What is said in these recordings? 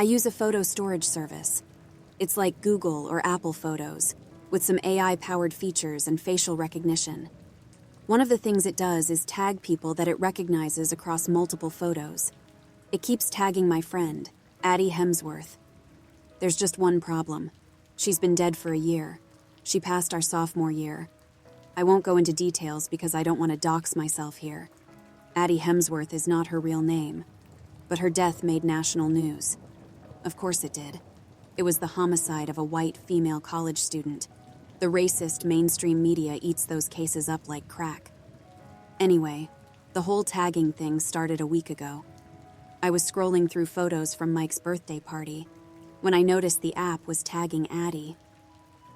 I use a photo storage service. It's like Google or Apple Photos, with some AI-powered features and facial recognition. One of the things it does is tag people that it recognizes across multiple photos. It keeps tagging my friend, Addie Hemsworth. There's just one problem. She's been dead for a year. She passed our sophomore year. I won't go into details because I don't want to dox myself here. Addie Hemsworth is not her real name, but her death made national news. Of course it did. It was the homicide of a white female college student. The racist mainstream media eats those cases up like crack. Anyway, the whole tagging thing started a week ago. I was scrolling through photos from Mike's birthday party when I noticed the app was tagging Addie.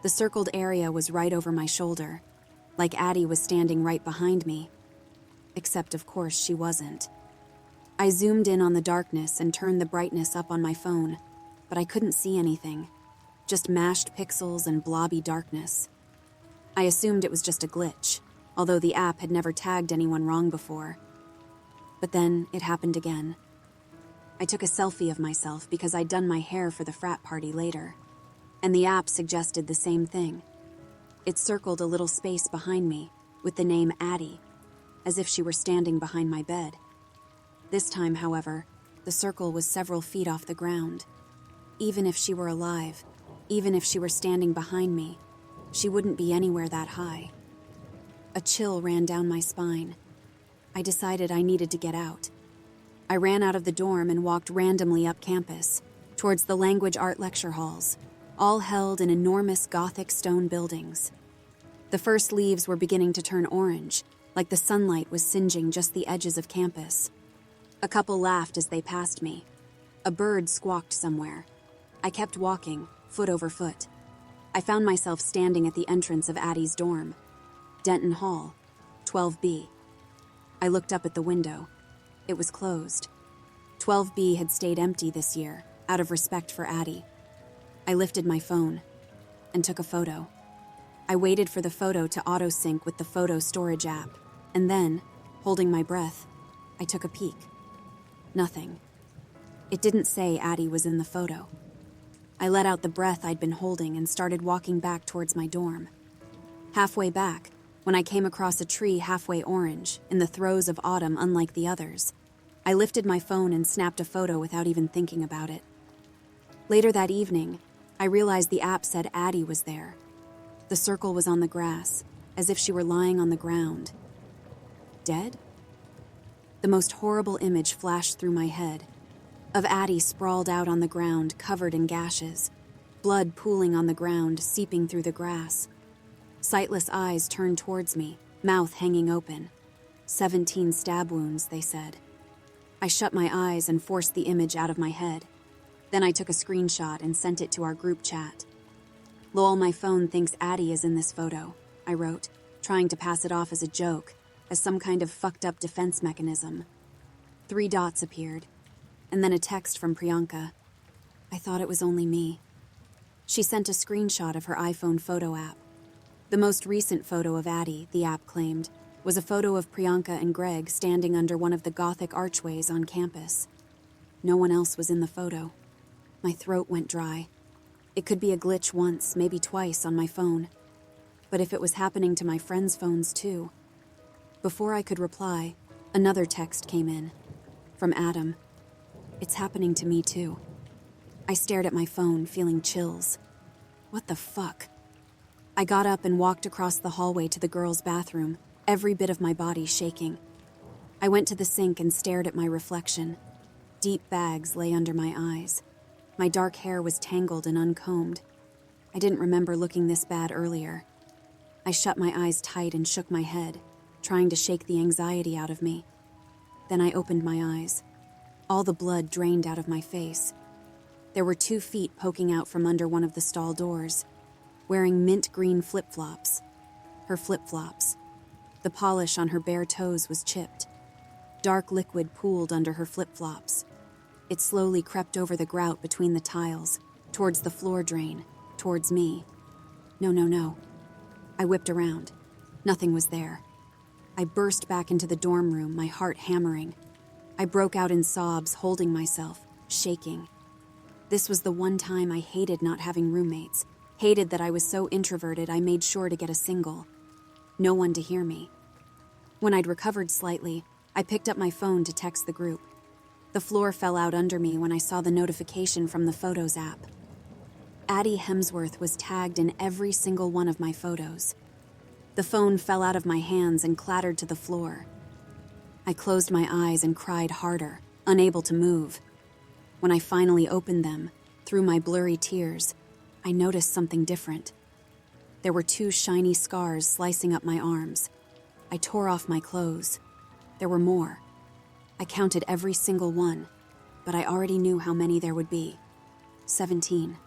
The circled area was right over my shoulder, like Addie was standing right behind me. Except, of course, she wasn't. I zoomed in on the darkness and turned the brightness up on my phone, but I couldn't see anything, just mashed pixels and blobby darkness. I assumed it was just a glitch, although the app had never tagged anyone wrong before. But then it happened again. I took a selfie of myself because I'd done my hair for the frat party later, and the app suggested the same thing. It circled a little space behind me with the name Addie, as if she were standing behind my bed. This time, however, the circle was several feet off the ground. Even if she were alive, even if she were standing behind me, she wouldn't be anywhere that high. A chill ran down my spine. I decided I needed to get out. I ran out of the dorm and walked randomly up campus, towards the language art lecture halls, all held in enormous Gothic stone buildings. The first leaves were beginning to turn orange, like the sunlight was singeing just the edges of campus. A couple laughed as they passed me. A bird squawked somewhere. I kept walking, foot over foot. I found myself standing at the entrance of Addie's dorm. Denton Hall, 12B. I looked up at the window. It was closed. 12B had stayed empty this year, out of respect for Addie. I lifted my phone and took a photo. I waited for the photo to auto-sync with the photo storage app, and then, holding my breath, I took a peek. Nothing. It didn't say Addie was in the photo. I let out the breath I'd been holding and started walking back towards my dorm. Halfway back, when I came across a tree halfway orange, in the throes of autumn unlike the others, I lifted my phone and snapped a photo without even thinking about it. Later that evening, I realized the app said Addie was there. The circle was on the grass, as if she were lying on the ground. Dead? The most horrible image flashed through my head, of Addie sprawled out on the ground, covered in gashes, blood pooling on the ground, seeping through the grass. Sightless eyes turned towards me, mouth hanging open. 17 stab wounds, they said. I shut my eyes and forced the image out of my head. Then I took a screenshot and sent it to our group chat. "Lol, my phone thinks Addie is in this photo," I wrote, trying to pass it off as a joke, as some kind of fucked up defense mechanism. 3 dots appeared, and then a text from Priyanka. I thought it was only me. She sent a screenshot of her iPhone photo app. The most recent photo of Addie, the app claimed, was a photo of Priyanka and Greg standing under one of the Gothic archways on campus. No one else was in the photo. My throat went dry. It could be a glitch once, maybe twice, on my phone. But if it was happening to my friends' phones too? Before I could reply, another text came in. From Adam. It's happening to me too. I stared at my phone, feeling chills. What the fuck? I got up and walked across the hallway to the girls' bathroom, every bit of my body shaking. I went to the sink and stared at my reflection. Deep bags lay under my eyes. My dark hair was tangled and uncombed. I didn't remember looking this bad earlier. I shut my eyes tight and shook my head, trying to shake the anxiety out of me. Then I opened my eyes. All the blood drained out of my face. There were 2 feet poking out from under one of the stall doors, wearing mint green flip-flops. Her flip-flops. The polish on her bare toes was chipped. Dark liquid pooled under her flip-flops. It slowly crept over the grout between the tiles, towards the floor drain, towards me. No. I whipped around. Nothing was there. I burst back into the dorm room, my heart hammering. I broke out in sobs, holding myself, shaking. This was the one time I hated not having roommates, hated that I was so introverted I made sure to get a single. No one to hear me. When I'd recovered slightly, I picked up my phone to text the group. The floor fell out under me when I saw the notification from the Photos app. Addie Hemsworth was tagged in every single one of my photos. The phone fell out of my hands and clattered to the floor. I closed my eyes and cried harder, unable to move. When I finally opened them, through my blurry tears, I noticed something different. There were 2 shiny scars slicing up my arms. I tore off my clothes. There were more. I counted every single one, but I already knew how many there would be. 17.